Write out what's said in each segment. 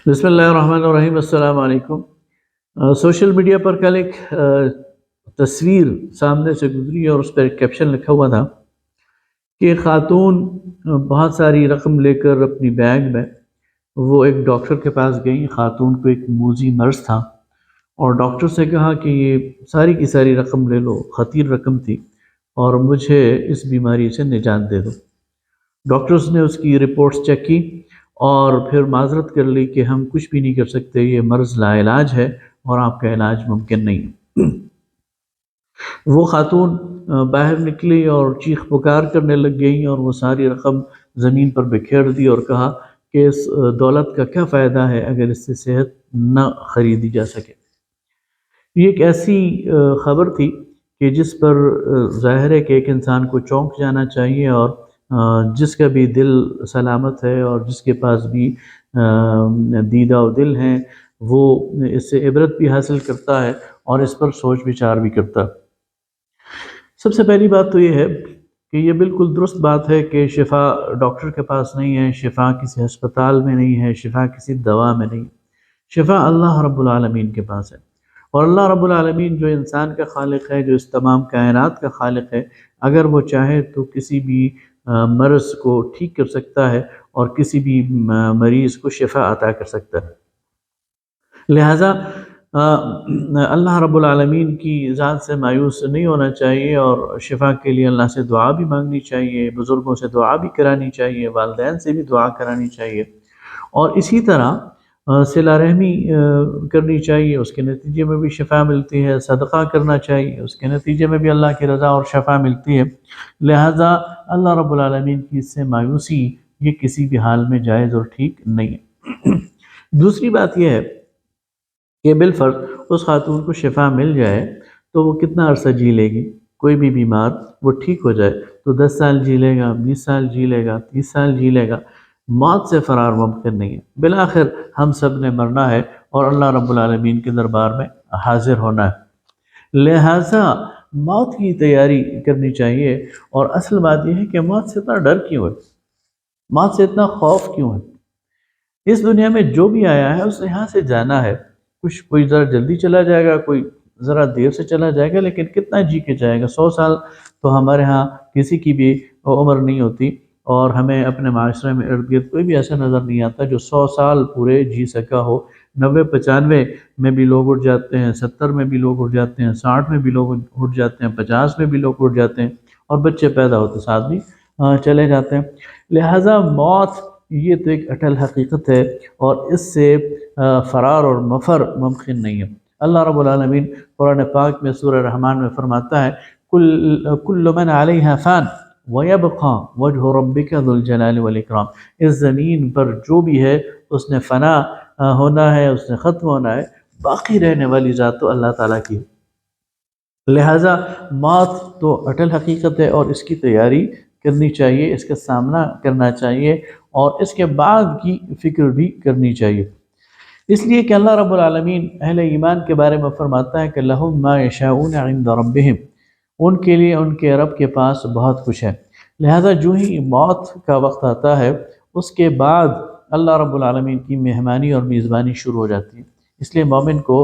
بسم اللہ الرحمن الرحیم۔ السلام علیکم۔ سوشل میڈیا پر کل ایک تصویر سامنے سے گزری اور اس پر ایک کیپشن لکھا ہوا تھا کہ ایک خاتون بہت ساری رقم لے کر اپنی بیگ میں وہ ایک ڈاکٹر کے پاس گئی۔ خاتون کو ایک موذی مرض تھا اور ڈاکٹر سے کہا کہ یہ ساری کی ساری رقم لے لو، خطیر رقم تھی، اور مجھے اس بیماری سے نجات دے دو۔ ڈاکٹرز نے اس کی رپورٹس چیک کی اور پھر معذرت کر لی کہ ہم کچھ بھی نہیں کر سکتے، یہ مرض لا علاج ہے اور آپ کا علاج ممکن نہیں۔ وہ خاتون باہر نکلی اور چیخ پکار کرنے لگ گئی اور وہ ساری رقم زمین پر بکھیر دی اور کہا کہ اس دولت کا کیا فائدہ ہے اگر اس سے صحت نہ خریدی جا سکے۔ یہ ایک ایسی خبر تھی کہ جس پر ظاہر ہے کہ ایک انسان کو چونک جانا چاہیے، اور جس کا بھی دل سلامت ہے اور جس کے پاس بھی دیدہ و دل ہیں وہ اس سے عبرت بھی حاصل کرتا ہے اور اس پر سوچ بچار بھی کرتا ہے۔ سب سے پہلی بات تو یہ ہے کہ یہ بالکل درست بات ہے کہ شفا ڈاکٹر کے پاس نہیں ہے، شفا کسی ہسپتال میں نہیں ہے، شفا کسی دوا میں نہیں، شفا اللہ رب العالمین کے پاس ہے۔ اور اللہ رب العالمین جو انسان کا خالق ہے، جو اس تمام کائنات کا خالق ہے، اگر وہ چاہے تو کسی بھی مرض کو ٹھیک کر سکتا ہے اور کسی بھی مریض کو شفا عطا کر سکتا ہے۔ لہٰذا اللہ رب العالمین کی ذات سے مایوس نہیں ہونا چاہیے اور شفا کے لیے اللہ سے دعا بھی مانگنی چاہیے، بزرگوں سے دعا بھی کرانی چاہیے، والدین سے بھی دعا کرانی چاہیے، اور اسی طرح صلہ رحمی کرنی چاہیے، اس کے نتیجے میں بھی شفا ملتی ہے، صدقہ کرنا چاہیے، اس کے نتیجے میں بھی اللہ کی رضا اور شفا ملتی ہے۔ لہٰذا اللہ رب العالمین کی اس سے مایوسی یہ کسی بھی حال میں جائز اور ٹھیک نہیں ہے۔ دوسری بات یہ ہے کہ بالفرض اس خاتون کو شفا مل جائے تو وہ کتنا عرصہ جی لے گی؟ کوئی بھی بیمار وہ ٹھیک ہو جائے تو 10 سال جی لے گا، 20 سال جی لے گا، 30 سال جی لے گا، موت سے فرار ممکن نہیں ہے۔ بالآخر ہم سب نے مرنا ہے اور اللہ رب العالمین کے دربار میں حاضر ہونا ہے۔ لہٰذا موت کی تیاری کرنی چاہیے، اور اصل بات یہ ہے کہ موت سے اتنا ڈر کیوں ہے، موت سے اتنا خوف کیوں ہے؟ اس دنیا میں جو بھی آیا ہے اس نے یہاں سے جانا ہے، کوئی ذرا جلدی چلا جائے گا، کوئی ذرا دیر سے چلا جائے گا، لیکن کتنا جی کے جائے گا؟ 100 سال تو ہمارے ہاں کسی کی بھی عمر نہیں ہوتی، اور ہمیں اپنے معاشرے میں ارد گرد کوئی بھی ایسا نظر نہیں آتا جو 100 سال پورے جی سکا ہو۔ 90 95 میں بھی لوگ اٹھ جاتے ہیں، 70 میں بھی لوگ اٹھ جاتے ہیں، 60 میں بھی لوگ اٹھ جاتے ہیں، 50 میں بھی لوگ اٹھ جاتے ہیں، اور بچے پیدا ہوتے ساتھ بھی چلے جاتے ہیں۔ لہٰذا موت یہ تو ایک اٹل حقیقت ہے اور اس سے فرار اور مفر ممکن نہیں ہے۔ اللہ رب العالمین قرآن پاک میں سورہ رحمان میں فرماتا ہے کل من علیہا فان وَيَبْقَى وَجْهُ رَبِّكَ ذُو الْجَلَالِ وَالْإِكْرَامِ۔ اس زمین پر جو بھی ہے اس نے فنا ہونا ہے، اس نے ختم ہونا ہے، باقی رہنے والی ذات تو اللہ تعالیٰ کی ہے۔ لہٰذا موت تو اٹل حقیقت ہے اور اس کی تیاری کرنی چاہیے، اس کا سامنا کرنا چاہیے، اور اس کے بعد کی فکر بھی کرنی چاہیے۔ اس لیے کہ اللہ رب العالمین اہل ایمان کے بارے میں فرماتا ہے کہ لَهُم مَا يَشَاءُونَ عِندَ رَبِّهِمْ، ان کے لیے ان کے رب کے پاس بہت کچھ ہے۔ لہذا جو ہی موت کا وقت آتا ہے اس کے بعد اللہ رب العالمین کی مہمانی اور میزبانی شروع ہو جاتی ہے۔ اس لیے مومن کو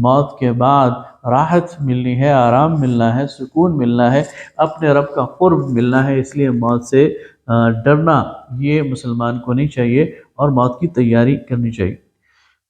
موت کے بعد راحت ملنی ہے، آرام ملنا ہے، سکون ملنا ہے، اپنے رب کا قرب ملنا ہے۔ اس لیے موت سے ڈرنا یہ مسلمان کو نہیں چاہیے اور موت کی تیاری کرنی چاہیے۔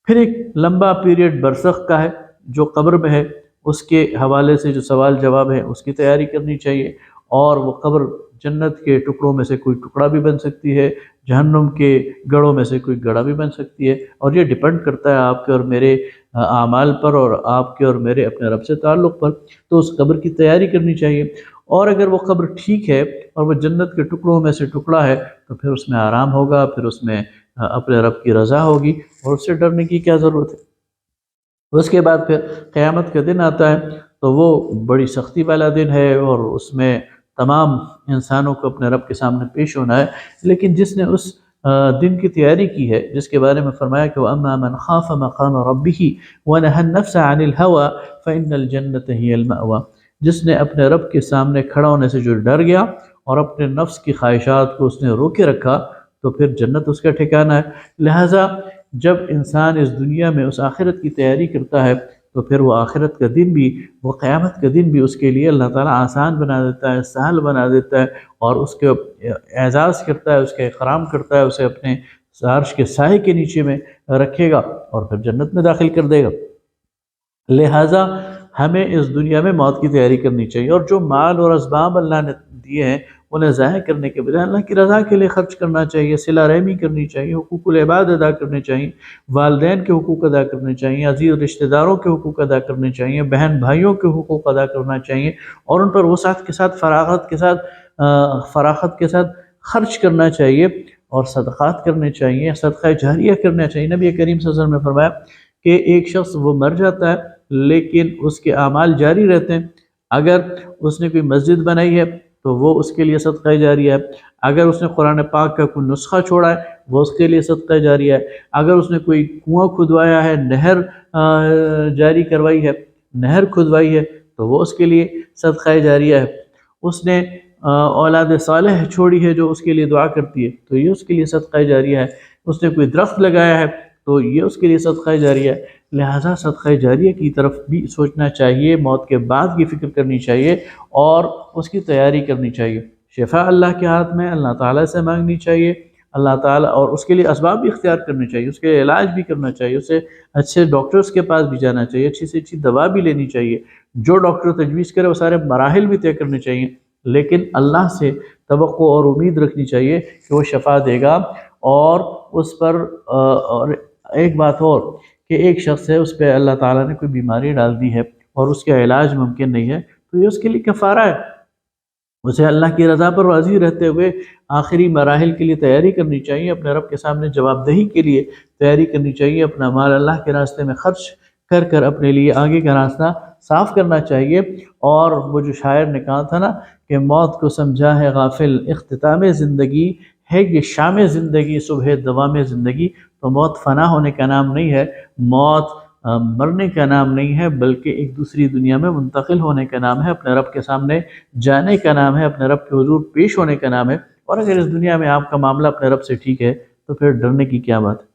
پھر ایک لمبا پیریڈ برزخ کا ہے جو قبر میں ہے، اس کے حوالے سے جو سوال جواب ہے اس کی تیاری کرنی چاہیے، اور وہ قبر جنت کے ٹکڑوں میں سے کوئی ٹکڑا بھی بن سکتی ہے، جہنم کے گڑھوں میں سے کوئی گڑھا بھی بن سکتی ہے، اور یہ ڈیپینڈ کرتا ہے آپ کے اور میرے اعمال پر اور آپ کے اور میرے اپنے رب سے تعلق پر۔ تو اس قبر کی تیاری کرنی چاہیے، اور اگر وہ قبر ٹھیک ہے اور وہ جنت کے ٹکڑوں میں سے ٹکڑا ہے تو پھر اس میں آرام ہوگا، پھر اس میں اپنے رب کی رضا ہوگی، اور اس سے ڈرنے کی کیا ضرورت ہے؟ اس کے بعد پھر قیامت کا دن آتا ہے تو وہ بڑی سختی والا دن ہے، اور اس میں تمام انسانوں کو اپنے رب کے سامنے پیش ہونا ہے۔ لیکن جس نے اس دن کی تیاری کی ہے، جس کے بارے میں فرمایا کہ وَأَمَّا مَنْ خَافَ مَقَامَ رَبِّهِ وَنَهَى النَّفْسَ عَنِ الْهَوَىٰ فَإِنَّ الْجَنَّةَ هِيَ الْمَأْوَىٰ۔ جس نے اپنے رب کے سامنے کھڑا ہونے سے جو ڈر گیا اور اپنے نفس کی خواہشات کو اس نے روکے رکھا تو پھر جنت اس کا ٹھکانہ ہے۔ لہٰذا جب انسان اس دنیا میں اس آخرت کی تیاری کرتا ہے تو پھر وہ آخرت کا دن بھی، وہ قیامت کا دن بھی اس کے لیے اللہ تعالیٰ آسان بنا دیتا ہے، سہل بنا دیتا ہے، اور اس کے اعزاز کرتا ہے، اس کا اکرام کرتا ہے، اسے اپنے عرش کے سائے کے نیچے میں رکھے گا اور پھر جنت میں داخل کر دے گا۔ لہٰذا ہمیں اس دنیا میں موت کی تیاری کرنی چاہیے، اور جو مال اور اسباب اللہ نے دیے ہیں انہیں ضائع کرنے کے بجائے اللہ کی رضا کے لیے خرچ کرنا چاہیے، صلہ رحمی کرنی چاہیے، حقوق العباد ادا کرنے چاہیے، والدین کے حقوق ادا کرنے چاہیے، عزیز رشتہ داروں کے حقوق ادا کرنے چاہیے، بہن بھائیوں کے حقوق ادا کرنا چاہیے، اور ان پر وسعت کے ساتھ، فراخت کے ساتھ خرچ کرنا چاہیے، اور صدقات کرنے چاہیے، صدقہ جاریہ کرنا چاہیے۔ نبی کریم صلی اللہ علیہ وسلم نے فرمایا کہ ایک شخص وہ مر جاتا ہے لیکن اس کے اعمال جاری رہتے ہیں۔ اگر اس نے کوئی مسجد بنائی ہے تو وہ اس کے لیے صدقہ جاریہ ہے، اگر اس نے قرآن پاک کا کوئی نسخہ چھوڑا ہے وہ اس کے لیے صدقہ جاریہ ہے، اگر اس نے کوئی کنواں کھدوایا ہے، نہر جاری کروائی ہے، نہر کھدوائی ہے تو وہ اس کے لیے صدقہ جاریہ ہے، اس نے اولاد صالح چھوڑی ہے جو اس کے لیے دعا کرتی ہے تو یہ اس کے لیے صدقہ جاریہ ہے، اس نے کوئی درخت لگایا ہے تو یہ اس کے لیے صدقہ جاریہ ہے۔ لہٰذا صدقہ جاریہ کی طرف بھی سوچنا چاہیے، موت کے بعد کی فکر کرنی چاہیے اور اس کی تیاری کرنی چاہیے۔ شفا اللہ کے ہاتھ میں، اللہ تعالیٰ سے مانگنی چاہیے، اللہ تعالیٰ، اور اس کے لیے اسباب بھی اختیار کرنے چاہیے، اس کے علاج بھی کرنا چاہیے، اسے اچھے ڈاکٹرز کے پاس بھی جانا چاہیے، اچھی سے اچھی دوا بھی لینی چاہیے، جو ڈاکٹر تجویز کرے وہ سارے مراحل بھی طے کرنے چاہیے، لیکن اللہ سے توقع اور امید رکھنی چاہیے کہ وہ شفا دے گا۔ اور اس پر اور ایک بات اور کہ ایک شخص ہے اس پہ اللہ تعالیٰ نے کوئی بیماری ڈال دی ہے اور اس کا علاج ممکن نہیں ہے تو یہ اس کے لیے کفارہ ہے، اسے اللہ کی رضا پر راضی رہتے ہوئے آخری مراحل کے لیے تیاری کرنی چاہیے، اپنے رب کے سامنے جواب دہی کے لیے تیاری کرنی چاہیے، اپنا مال اللہ کے راستے میں خرچ کر کر اپنے لیے آگے کا راستہ صاف کرنا چاہیے۔ اور وہ جو شاعر نے کہا تھا نا کہ موت کو سمجھا ہے غافل اختتام زندگی ہے یہ شام زندگی صبح دوام زندگی، تو موت فنا ہونے کا نام نہیں ہے، موت مرنے کا نام نہیں ہے، بلکہ ایک دوسری دنیا میں منتقل ہونے کا نام ہے، اپنے رب کے سامنے جانے کا نام ہے، اپنے رب کے حضور پیش ہونے کا نام ہے۔ اور اگر اس دنیا میں آپ کا معاملہ اپنے رب سے ٹھیک ہے تو پھر ڈرنے کی کیا بات ہے؟